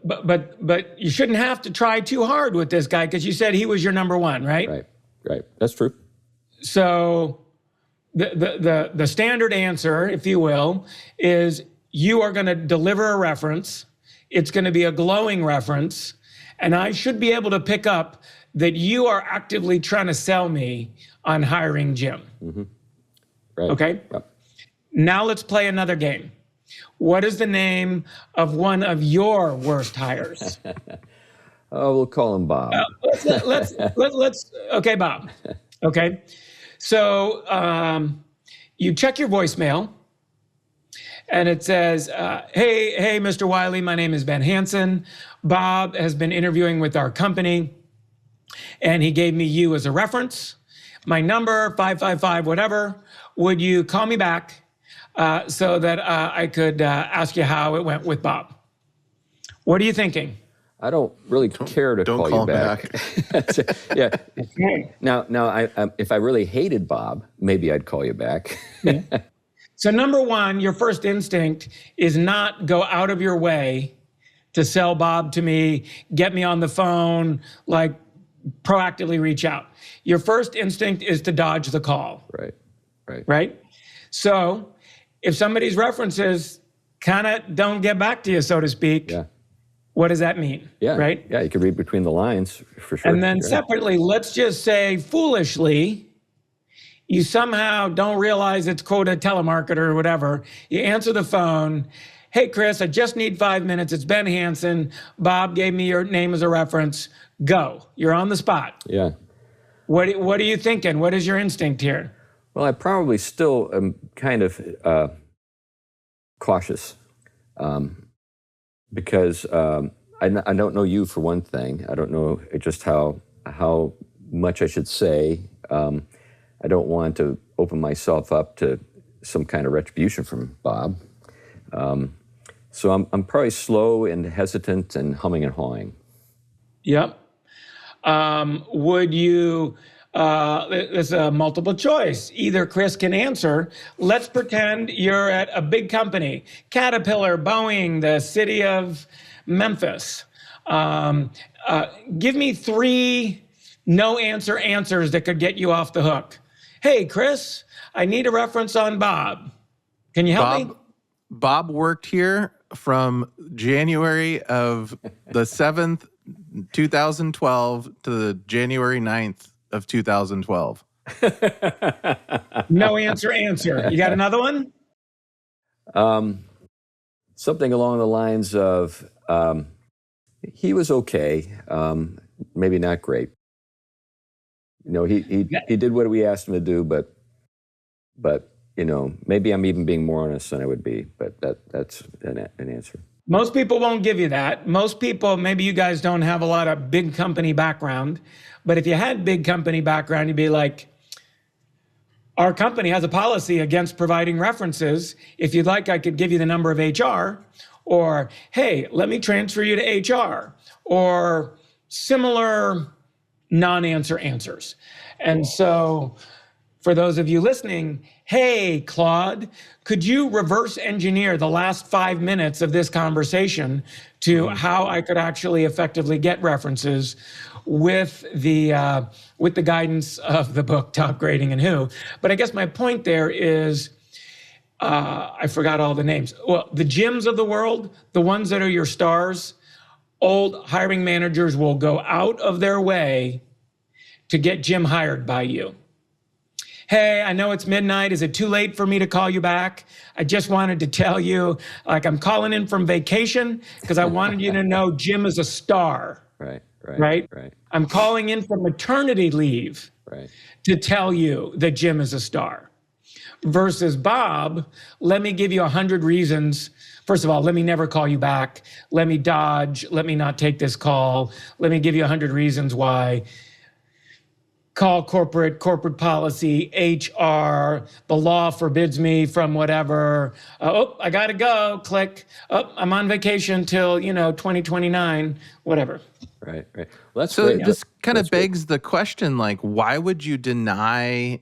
But you shouldn't have to try too hard with this guy because you said he was your number one, right? Right. That's true. So the standard answer, if you will, is you are going to deliver a reference. It's going to be a glowing reference. And I should be able to pick up that you are actively trying to sell me on hiring Jim. Mm-hmm. Right. Okay? Yep. Now let's play another game. What is the name of one of your worst hires? Oh, we'll call him Bob. Let's okay, Bob. Okay. So you check your voicemail and it says, hey, Mr. Wiley, my name is Ben Hansen. Bob has been interviewing with our company and he gave me you as a reference. My number, 555, whatever. Would you call me back so that I could ask you how it went with Bob? What are you thinking? I don't really care to call you back. Yeah. Okay. Now, if I really hated Bob, maybe I'd call you back. Yeah. So number one, your first instinct is not go out of your way to sell Bob to me, get me on the phone, like proactively reach out. Your first instinct is to dodge the call. Right? So if somebody's references kind of don't get back to you, so to speak, what does that mean? Yeah. Right? Yeah, you can read between the lines for sure. And then separately, let's just say foolishly, you somehow don't realize it's quote a telemarketer or whatever. You answer the phone. Hey, Chris, I just need 5 minutes. It's Ben Hansen. Bob gave me your name as a reference. Go. You're on the spot. Yeah. What are you thinking? What is your instinct here? Well, I probably still am kind of cautious because I don't know you, for one thing. I don't know just how much I should say. I don't want to open myself up to some kind of retribution from Bob. So I'm probably slow and hesitant and humming and hawing. Yep. Would you, there's a multiple choice. Either Chris can answer. Let's pretend you're at a big company, Caterpillar, Boeing, the city of Memphis. Give me 3 no answer answers that could get you off the hook. Hey, Chris, I need a reference on Bob. Can you help me? Bob worked here from January of the 7th, 2012 to the January 9th of 2012. No answer. You got another one? Something along the lines of he was okay, maybe not great. He did what we asked him to do, but maybe I'm even being more honest than I would be. But that's an answer. Most people won't give you that. Most people, maybe you guys don't have a lot of big company background, but if you had big company background, you'd be like, our company has a policy against providing references. If you'd like, I could give you the number of HR, or, hey, let me transfer you to HR, or similar non-answer answers. And so for those of you listening, hey, Claude, could you reverse engineer the last 5 minutes of this conversation to how I could actually effectively get references with the guidance of the book, Top Grading and Who? But I guess my point there is, I forgot all the names. Well, the gyms of the world, the ones that are your stars, old hiring managers will go out of their way to get Jim hired by you. Hey, I know it's midnight. Is it too late for me to call you back? I just wanted to tell you, I'm calling in from vacation because I wanted you to know Jim is a star. Right. I'm calling in from maternity leave to tell you that Jim is a star. Versus Bob, let me give you 100 reasons. First of all, let me never call you back. Let me dodge. Let me not take this call. Let me give you 100 reasons why. Call corporate policy, HR, the law forbids me from whatever. I got to go, click. I'm on vacation till, 2029, whatever. Right. Well, that's So great. this kind of begs the question, why would you deny,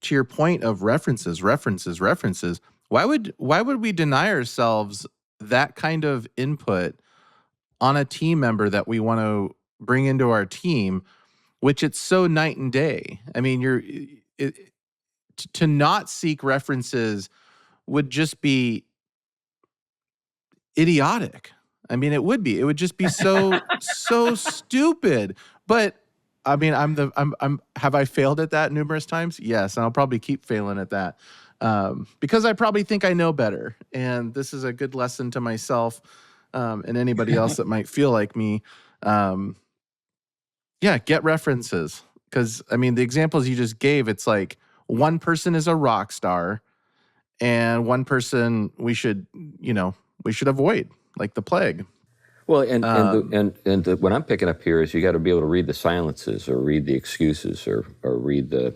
to your point of references? Why would we deny ourselves that kind of input on a team member that we want to bring into our team, which it's so night and day? I mean, to not seek references would just be idiotic. I mean, it would be. It would just be so stupid. But I mean, have I failed at that numerous times? Yes, and I'll probably keep failing at that because I probably think I know better. And this is a good lesson to myself and anybody else that might feel like me. Get references, because I mean, the examples you just gave, it's like one person is a rock star, and one person we should avoid like the plague. Well, and what I'm picking up here is you got to be able to read the silences, or read the excuses, or read the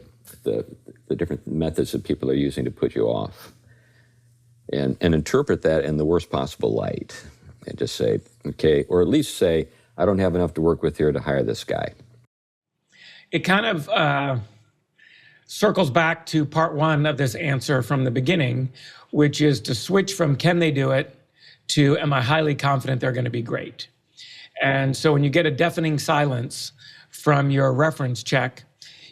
different methods that people are using to put you off, and interpret that in the worst possible light, and just say, okay, or at least say, I don't have enough to work with here to hire this guy. It kind of circles back to part 1 of this answer from the beginning, which is to switch from can they do it to am I highly confident they're going to be great? And so when you get a deafening silence from your reference check,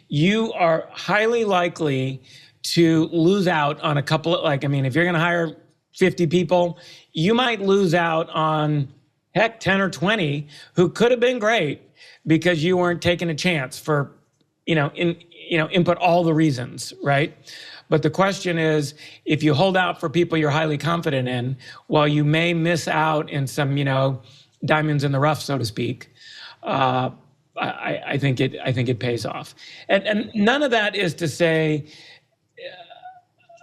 you are highly likely to lose out on a couple of, if you're going to hire 50 people, you might lose out on, heck, 10 or 20 who could have been great because you weren't taking a chance for input all the reasons, right? But the question is, if you hold out for people you're highly confident in, while you may miss out in some, diamonds in the rough, so to speak, I think it pays off. And none of that is to say,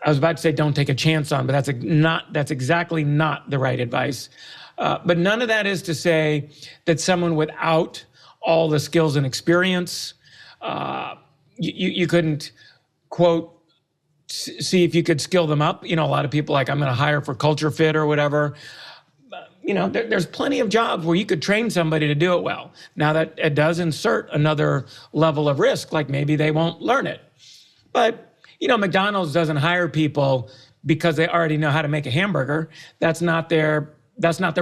I was about to say don't take a chance on, but that's exactly not the right advice. But none of that is to say that someone without all the skills and experience, you couldn't, quote, see if you could skill them up. A lot of people like, I'm going to hire for culture fit or whatever. There's plenty of jobs where you could train somebody to do it well. Now that it does insert another level of risk, like maybe they won't learn it. But, McDonald's doesn't hire people because they already know how to make a hamburger. That's not their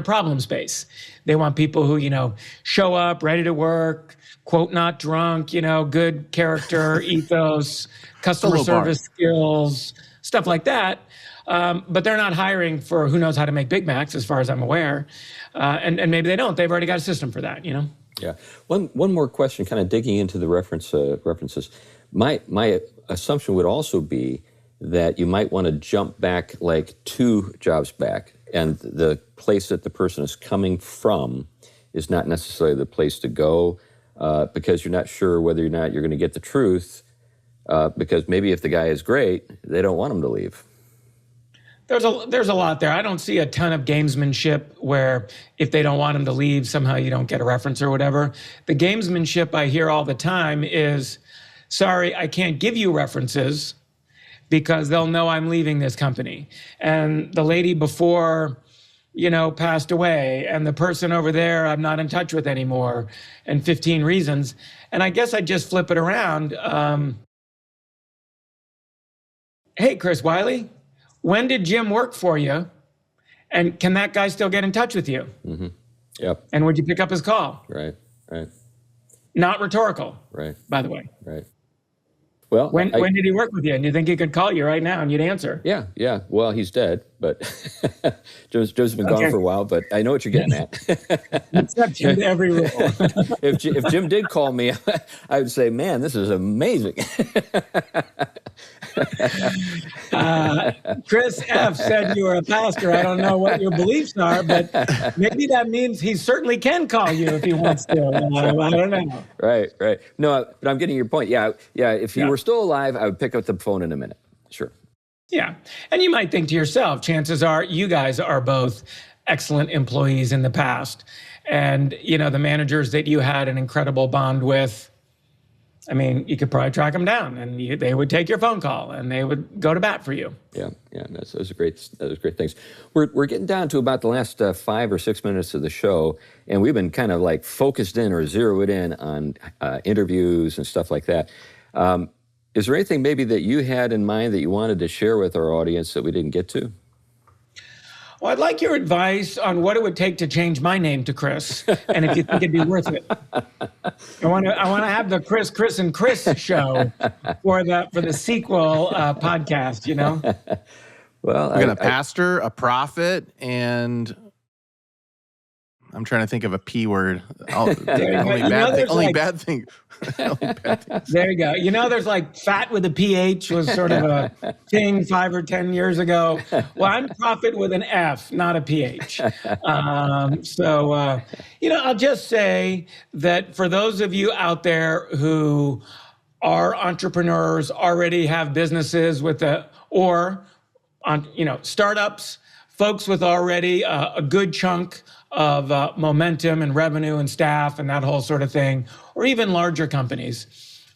problem space. They want people who, show up, ready to work, quote, not drunk, good character, ethos, customer service skills, stuff like that. But they're not hiring for who knows how to make Big Macs, as far as I'm aware. And maybe they don't. They've already got a system for that, Yeah. One more question, kind of digging into the references. My assumption would also be that you might want to jump back like 2 jobs back, and the place that the person is coming from is not necessarily the place to go, because you're not sure whether or not you're going to get the truth, because maybe if the guy is great, they don't want him to leave. There's a lot there. I don't see a ton of gamesmanship where if they don't want him to leave, somehow you don't get a reference or whatever. The gamesmanship I hear all the time is, sorry, I can't give you references because they'll know I'm leaving this company. And the lady before, passed away, and the person over there I'm not in touch with anymore, and 15 reasons. And I guess I just flip it around. Hey, Chris Wiley, when did Jim work for you? And can that guy still get in touch with you? Mm-hmm. Yep. And would you pick up his call? Right. Not rhetorical, right, by the way. Right. Well, when did he work with you? And you think he could call you right now and you'd answer? Yeah. Well, he's dead, but Joe's been gone for a while. But I know what you're getting at. Exception to every rule. If Jim did call me, I would say, "Man, this is amazing." Chris F. said you were a pastor. I don't know what your beliefs are, but maybe that means he certainly can call you if he wants to. I don't know. Right. No, but I'm getting your point. Yeah. If he were still alive, I would pick up the phone in a minute. Sure. Yeah. And you might think to yourself, chances are you guys are both excellent employees in the past. And, the managers that you had an incredible bond with, I mean, you could probably track them down, and they would take your phone call, and they would go to bat for you. Yeah. Those are great things. We're getting down to about the last 5 or 6 minutes of the show, and we've been kind of like focused in or zeroed in on interviews and stuff like that. Is there anything maybe that you had in mind that you wanted to share with our audience that we didn't get to? Well, I'd like your advice on what it would take to change my name to Chris, and if you think it'd be worth it. I want to have the Chris and Chris show for the sequel podcast. Well, we got a pastor, a prophet, and I'm trying to think of a P word. Only bad thing. There you go. There's like fat with a PH was sort of a thing 5 or 10 years ago. Well, I'm prophet with an F, not a PH. I'll just say that for those of you out there who are entrepreneurs, already have businesses startups, folks with already a good chunk of momentum and revenue and staff and that whole sort of thing, or even larger companies.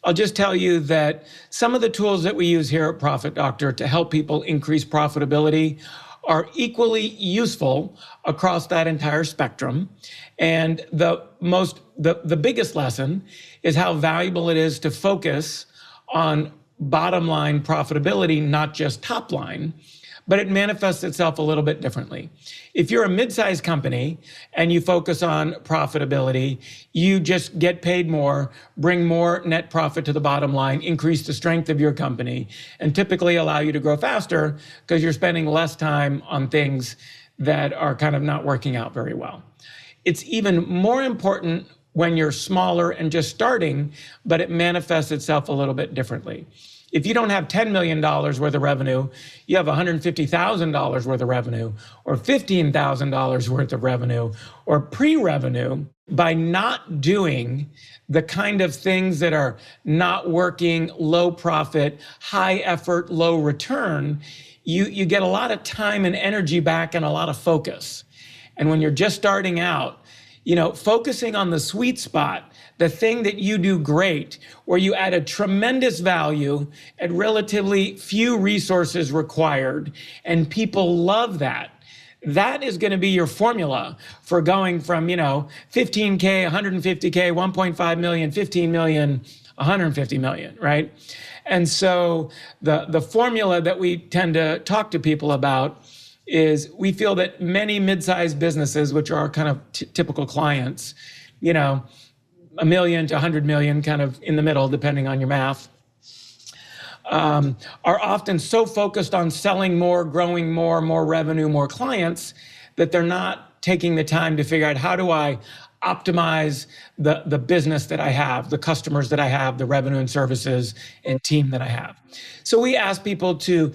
I'll just tell you that some of the tools that we use here at Profit Doctor to help people increase profitability are equally useful across that entire spectrum. And the biggest lesson is how valuable it is to focus on bottom line profitability, not just top line, but it manifests itself a little bit differently. If you're a mid-sized company and you focus on profitability, you just get paid more, bring more net profit to the bottom line, increase the strength of your company, and typically allow you to grow faster because you're spending less time on things that are kind of not working out very well. It's even more important when you're smaller and just starting, but it manifests itself a little bit differently. If you don't have $10 million worth of revenue, you have $150,000 worth of revenue, or $15,000 worth of revenue, or pre-revenue. By not doing the kind of things that are not working, low profit, high effort, low return, you get a lot of time and energy back and a lot of focus. And when you're just starting out, focusing on the sweet spot, the thing that you do great, where you add a tremendous value at relatively few resources required, and people love that. That is going to be your formula for going from, 15K, 150K, 1.5 million, 15 million, 150 million, right? And so the formula that we tend to talk to people about is we feel that many mid-sized businesses, which are our kind of typical clients, $1 million to 100 million, kind of in the middle, depending on your math, are often so focused on selling more, growing more revenue, more clients, that they're not taking the time to figure out, how do I optimize the business that I have, the customers that I have, the revenue and services and team that I have. So we ask people to,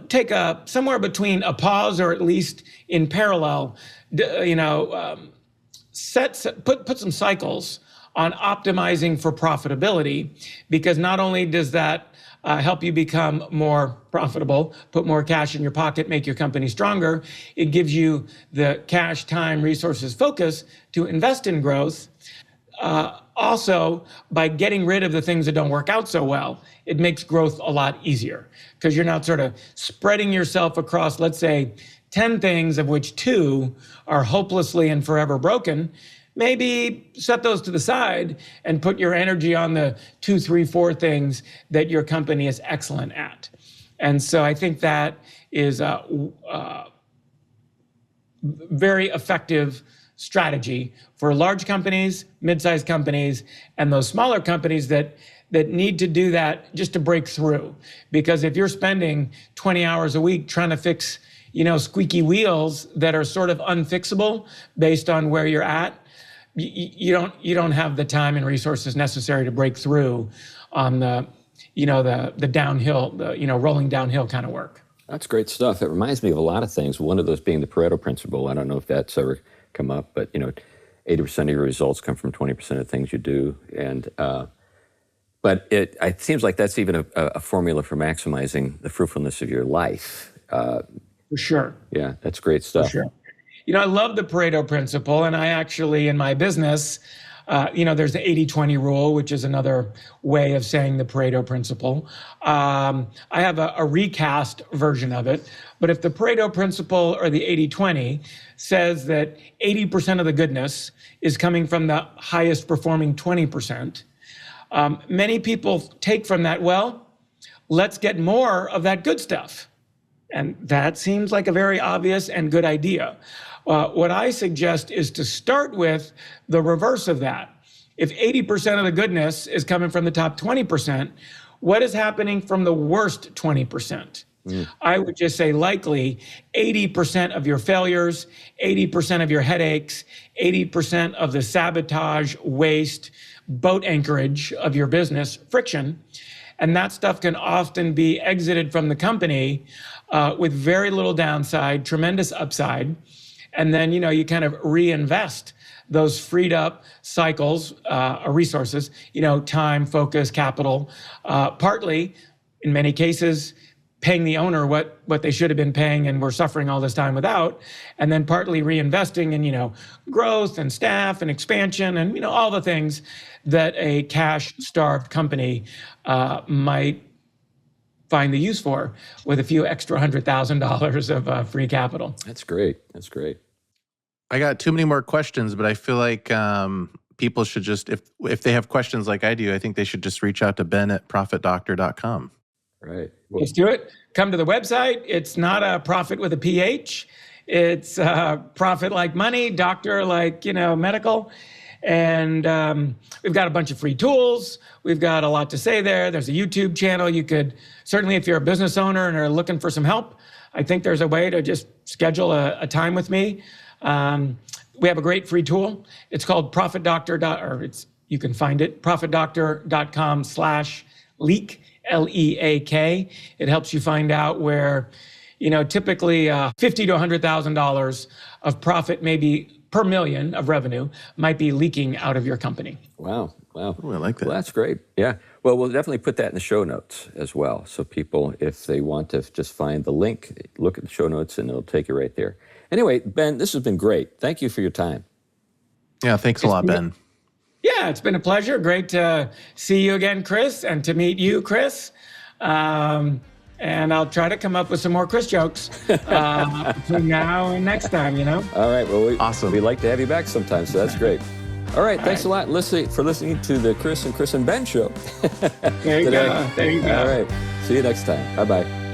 take somewhere between a pause, or at least in parallel, put some cycles on optimizing for profitability, because not only does that help you become more profitable, put more cash in your pocket, make your company stronger, it gives you the cash, time, resources, focus to invest in growth. Also, by getting rid of the things that don't work out so well, it makes growth a lot easier, because you're not sort of spreading yourself across, let's say, 10 things, of which 2 are hopelessly and forever broken. Maybe set those to the side and put your energy on the 2, 3, 4 things that your company is excellent at. And so I think that is a very effective strategy for large companies, mid-sized companies, and those smaller companies that need to do that just to break through. Because if you're spending 20 hours a week trying to fix, squeaky wheels that are sort of unfixable based on where you're at, you don't have the time and resources necessary to break through on the downhill, rolling downhill kind of work. That's great stuff. It reminds me of a lot of things. One of those being the Pareto principle. I don't know if that's ever come up, but 80% of your results come from 20% of things you do. And but it seems like that's even a formula for maximizing the fruitfulness of your life. For sure. Yeah, that's great stuff. For sure. I love the Pareto principle, and I actually, in my business, there's the 80-20 rule, which is another way of saying the Pareto principle. I have a recast version of it, but if the Pareto principle, or the 80-20, says that 80% of the goodness is coming from the highest performing 20%, many people take from that, well, let's get more of that good stuff. And that seems like a very obvious and good idea. What I suggest is to start with the reverse of that. If 80% of the goodness is coming from the top 20%, what is happening from the worst 20%? I would just say likely 80% of your failures, 80% of your headaches, 80% of the sabotage, waste, boat anchorage of your business, friction. And that stuff can often be exited from the company with very little downside, tremendous upside. And then, you kind of reinvest those freed up cycles, resources, time, focus, capital, partly, in many cases, paying the owner what they should have been paying and were suffering all this time without, and then partly reinvesting in, growth and staff and expansion and, all the things that a cash-starved company might find the use for with a few extra $100,000 of free capital. That's great. That's great. I got too many more questions, but I feel like people should just, if they have questions like I do, I think they should just reach out to Ben at profitdoctor.com. Right. Well, let's do it. Come to the website. It's not a profit with a PH. It's profit like money, doctor like, medical. And we've got a bunch of free tools. We've got a lot to say there. There's a YouTube channel. You could, certainly if you're a business owner and are looking for some help, I think there's a way to just schedule a time with me. we have a great free tool. It's called Profit Doctor. You can find it, profitdoctor.com/leak, LEAK. It helps you find out where, typically $50,000 to $100,000 of profit, maybe per million of revenue, might be leaking out of your company. Wow. Ooh, I like that. Well, that's great. Yeah. Well, we'll definitely put that in the show notes as well. So people, if they want to just find the link, look at the show notes and it'll take you right there. Anyway, Ben, this has been great. Thank you for your time. Yeah, thanks a lot, Ben. Yeah, it's been a pleasure. Great to see you again, Chris, and to meet you, Chris. And I'll try to come up with some more Chris jokes between now and next time, All right. Well, Awesome. We'd like to have you back sometime, so that's great. All right. Thanks a lot for listening to the Chris and Ben show. There you today. go. There you go. All right. See you next time. Bye-bye.